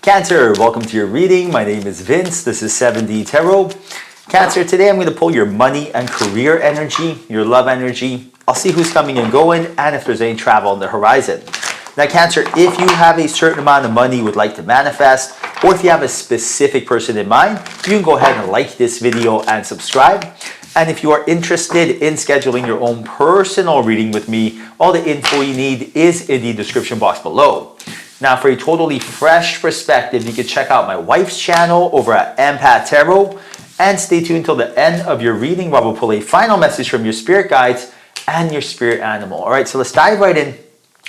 Cancer, welcome to your reading. My name is Vince. This is 7D Tarot. Cancer, today I'm going to pull your money and career energy, your love energy. I'll see who's coming and going and if there's any travel on the horizon. Now, Cancer, if you have a certain amount of money you would like to manifest, or if you have a specific person in mind, you can go ahead and like this video and subscribe. And if you are interested in scheduling your own personal reading with me, all the info you need is in the description box below. Now, for a totally fresh perspective, you can check out my wife's channel over at Empath Tarot, and stay tuned until the end of your reading where we'll pull a final message from your spirit guides and your spirit animal. All right, so let's dive right in.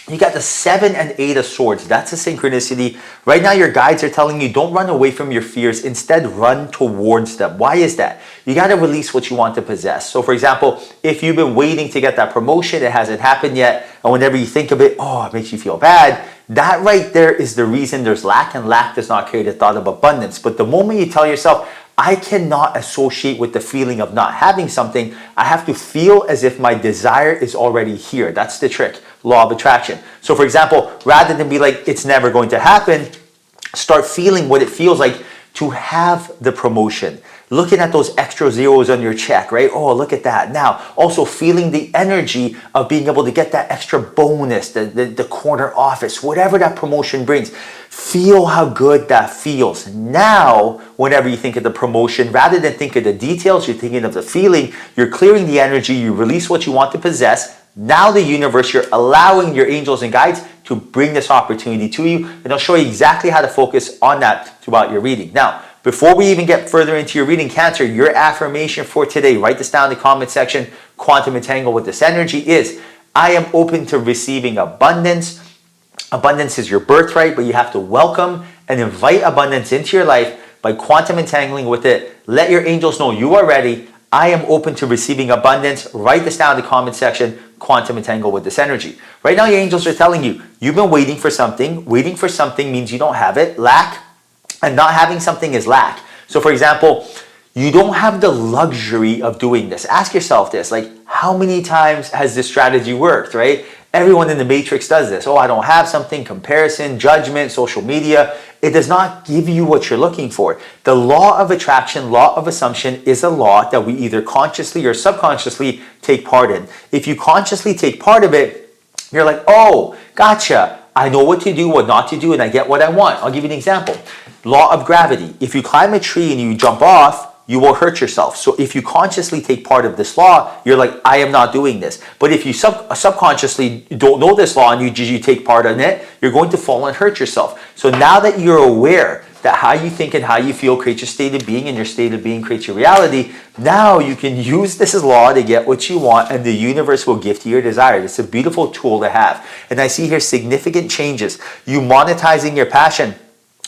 You got the 7 and 8 of Swords. That's a synchronicity. Right now, your guides are telling you don't run away from your fears. Instead, run towards them. Why is that? You got to release what you want to possess. So, for example, if you've been waiting to get that promotion, it hasn't happened yet, and whenever you think of it, oh, it makes you feel bad. That right there is the reason there's lack, and lack does not create a thought of abundance. But the moment you tell yourself, I cannot associate with the feeling of not having something, I have to feel as if my desire is already here. That's the trick. Law of attraction. So for example, rather than be like, it's never going to happen, start feeling what it feels like to have the promotion. Looking at those extra zeros on your check, right? Oh, look at that. Now, also feeling the energy of being able to get that extra bonus, the corner office, whatever that promotion brings. Feel how good that feels. Now, whenever you think of the promotion, rather than think of the details, you're thinking of the feeling, you're clearing the energy, you release what you want to possess. Now the universe, you're allowing your angels and guides to bring this opportunity to you, and I'll show you exactly how to focus on that throughout your reading. Now, before we even get further into your reading, Cancer, your affirmation for today, write this down in the comment section, quantum entangle with this energy is, I am open to receiving abundance. Abundance is your birthright, but you have to welcome and invite abundance into your life by quantum entangling with it. Let your angels know you are ready. I am open to receiving abundance. Write this down in the comment section, quantum entangle with this energy. Right now, your angels are telling you, you've been waiting for something. Waiting for something means you don't have it. Lack, and not having something is lack. So for example, you don't have the luxury of doing this. Ask yourself this, like, how many times has this strategy worked, right? Everyone in the matrix does this. Oh, I don't have something, comparison, judgment, social media. It does not give you what you're looking for. The law of attraction, law of assumption is a law that we either consciously or subconsciously take part in. If you consciously take part of it, you're like, oh, gotcha. I know what to do, what not to do, and I get what I want. I'll give you an example. Law of gravity. If you climb a tree and you jump off, you will hurt yourself. So if you consciously take part of this law, you're like, I am not doing this. But if you subconsciously don't know this law and you take part in it, you're going to fall and hurt yourself. So now that you're aware that how you think and how you feel creates your state of being, and your state of being creates your reality, now you can use this as law to get what you want, and the universe will gift you your desire. It's a beautiful tool to have. And I see here significant changes. You monetizing your passion.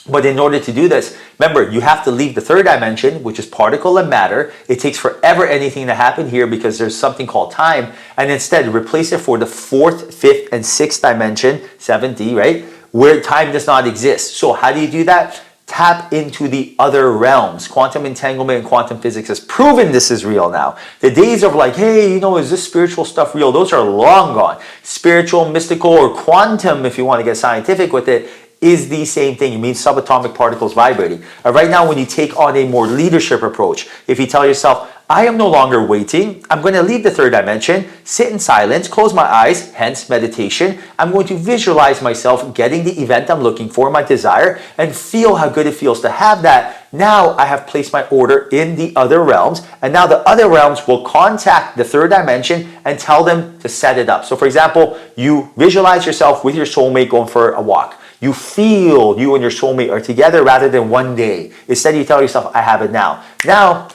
But in order to do this, remember, you have to leave the third dimension, which is particle and matter. It takes forever anything to happen here because there's something called time. And instead, replace it for the 4th, 5th, and 6th dimension, 7D, right? Where time does not exist. So how do you do that? Tap into the other realms. Quantum entanglement and quantum physics has proven this is real now. The days of like, hey, is this spiritual stuff real? Those are long gone. Spiritual, mystical, or quantum, if you want to get scientific with it, is the same thing. It means subatomic particles vibrating. Right now, when you take on a more leadership approach, if you tell yourself, I am no longer waiting, I'm going to leave the third dimension, sit in silence, close my eyes, hence meditation. I'm going to visualize myself getting the event I'm looking for, my desire, and feel how good it feels to have that. Now I have placed my order in the other realms, and now the other realms will contact the third dimension and tell them to set it up. So for example, you visualize yourself with your soulmate going for a walk. You feel you and your soulmate are together rather than one day. Instead, you tell yourself, I have it now. Now,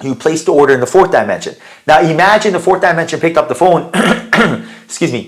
you place the order in the 4th dimension. Now, imagine the 4th dimension picked up the phone,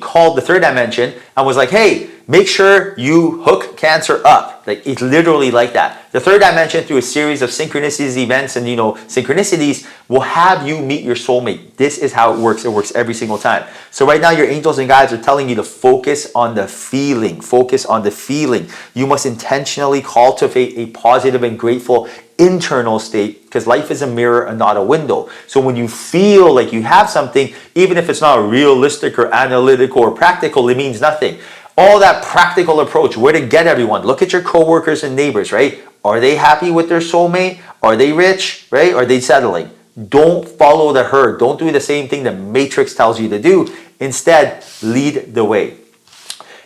called the 3rd dimension and was like, hey, make sure you hook Cancer up. Like, it's literally like that. The 3rd dimension, through a series of synchronicities, events, and synchronicities, will have you meet your soulmate. This is how it works. It works every single time. So right now, your angels and guides are telling you to focus on the feeling. Focus on the feeling. You must intentionally cultivate a positive and grateful internal state, because life is a mirror and not a window. So when you feel like you have something, even if it's not realistic or analytical or practical, it means nothing. All that practical approach, where to get everyone. Look at your coworkers and neighbors, right? Are they happy with their soulmate? Are they rich, right? Are they settling? Don't follow the herd. Don't do the same thing the Matrix tells you to do. Instead, lead the way.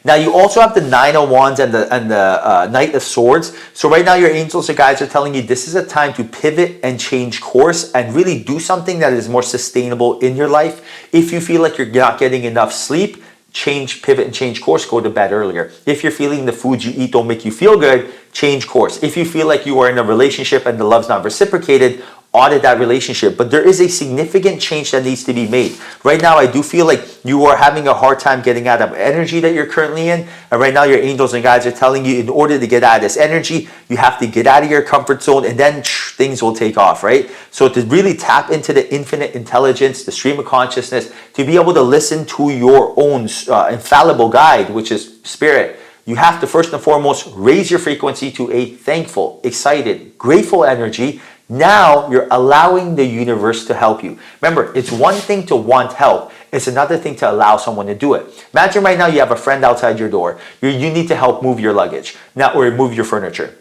Now you also have the Nine of Wands and the Knight of Swords. So right now your angels or guides are telling you this is a time to pivot and change course and really do something that is more sustainable in your life. If you feel like you're not getting enough sleep, pivot and change course, go to bed earlier. If you're feeling the foods you eat don't make you feel good, change course. If you feel like you are in a relationship and the love's not reciprocated, audit that relationship. But there is a significant change that needs to be made. Right now, I do feel like you are having a hard time getting out of energy that you're currently in. And right now, your angels and guides are telling you in order to get out of this energy, you have to get out of your comfort zone and then things will take off, right? So to really tap into the infinite intelligence, the stream of consciousness, to be able to listen to your own infallible guide, which is spirit, you have to first and foremost raise your frequency to a thankful, excited, grateful energy. Now you're allowing the universe to help you. Remember, it's one thing to want help. It's another thing to allow someone to do it. Imagine right now you have a friend outside your door. You need to help move your luggage now, or move your furniture.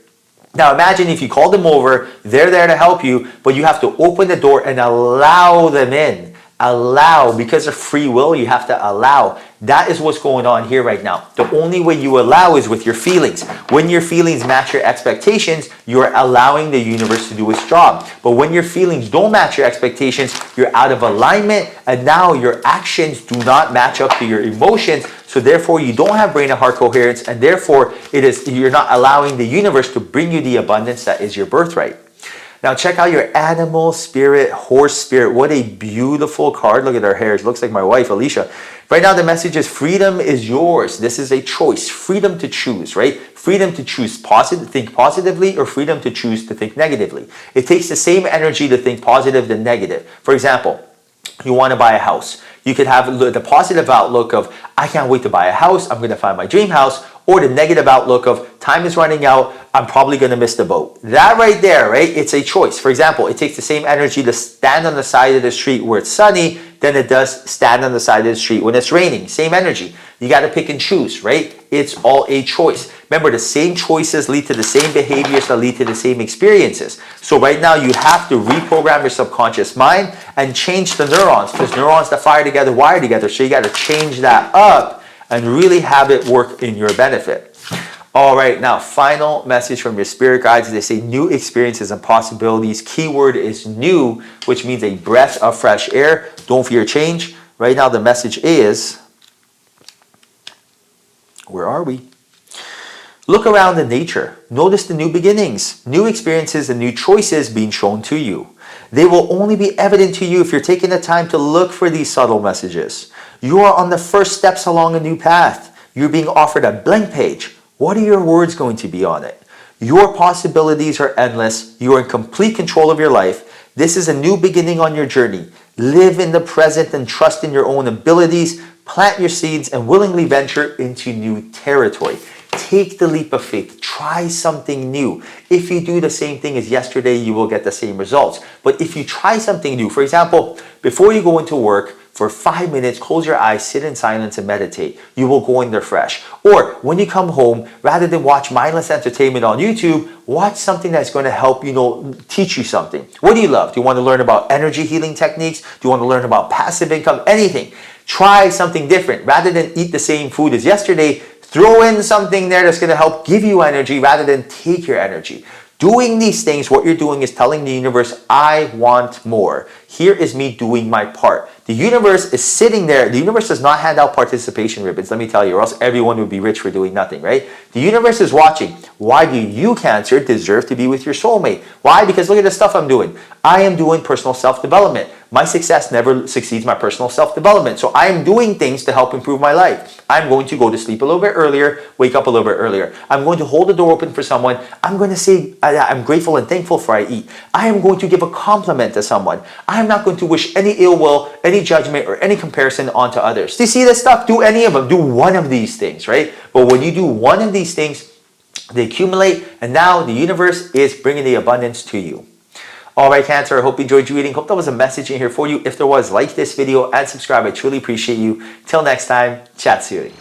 Now imagine if you call them over, they're there to help you, but you have to open the door and allow them in. Allow, because of free will, you have to allow. That is what's going on here right now. The only way you allow is with your feelings. When your feelings match your expectations, you're allowing the universe to do its job. But when your feelings don't match your expectations, you're out of alignment, and now your actions do not match up to your emotions. So therefore, you don't have brain and heart coherence, and therefore, you're not allowing the universe to bring you the abundance that is your birthright. Now check out your animal spirit, horse spirit. What a beautiful card. Look at her hair. It looks like my wife, Alicia. Right now the message is freedom is yours. This is a choice. Freedom to choose, right? Freedom to choose think positively, or freedom to choose to think negatively. It takes the same energy to think positive than negative. For example, you want to buy a house. You could have the positive outlook of, I can't wait to buy a house. I'm going to find my dream house. Or the negative outlook of, time is running out. I'm probably going to miss the boat. That right there, right? It's a choice. For example, it takes the same energy to stand on the side of the street where it's sunny than it does stand on the side of the street when it's raining. Same energy. You got to pick and choose, right? It's all a choice. Remember, the same choices lead to the same behaviors that lead to the same experiences. So right now you have to reprogram your subconscious mind and change the neurons, because neurons that fire together wire together. So you got to change that up and really have it work in your benefit. All right, now final message from your spirit guides. They say new experiences and possibilities. Keyword is new, which means a breath of fresh air. Don't fear change. Right now the message is, where are we? Look around in nature. Notice the new beginnings, new experiences, and new choices being shown to you. They will only be evident to you if you're taking the time to look for these subtle messages. You are on the first steps along a new path. You're being offered a blank page. What are your words going to be on it? Your possibilities are endless. You are in complete control of your life. This is a new beginning on your journey. Live in the present and trust in your own abilities. Plant your seeds and willingly venture into new territory. Take the leap of faith. Try something new. If you do the same thing as yesterday, you will get the same results. But if you try something new, for example, before you go into work, for 5 minutes, close your eyes, sit in silence and meditate. You will go in there fresh. Or when you come home, rather than watch mindless entertainment on YouTube, watch something that's going to help, teach you something. What do you love? Do you want to learn about energy healing techniques? Do you want to learn about passive income? Anything. Try something different. Rather than eat the same food as yesterday, throw in something there that's going to help give you energy rather than take your energy. Doing these things, what you're doing is telling the universe, I want more. Here is me doing my part. The universe is sitting there. The universe does not hand out participation ribbons, let me tell you, or else everyone would be rich for doing nothing, right? The universe is watching. Why do you, Cancer, deserve to be with your soulmate? Why? Because look at the stuff I'm doing. I am doing personal self-development. My success never succeeds my personal self-development. So I am doing things to help improve my life. I'm going to go to sleep a little bit earlier, wake up a little bit earlier. I'm going to hold the door open for someone. I'm going to say I'm grateful and thankful for I eat. I am going to give a compliment to someone. I am not going to wish any ill will, any judgment, or any comparison onto others. Do you see this stuff? Do any of them. Do one of these things, right? But when you do one of these things, they accumulate, and now the universe is bringing the abundance to you. All right, Cancer, I hope you enjoyed your reading. Hope that was a message in here for you. If there was, like this video and subscribe. I truly appreciate you. Till next time, chat soon.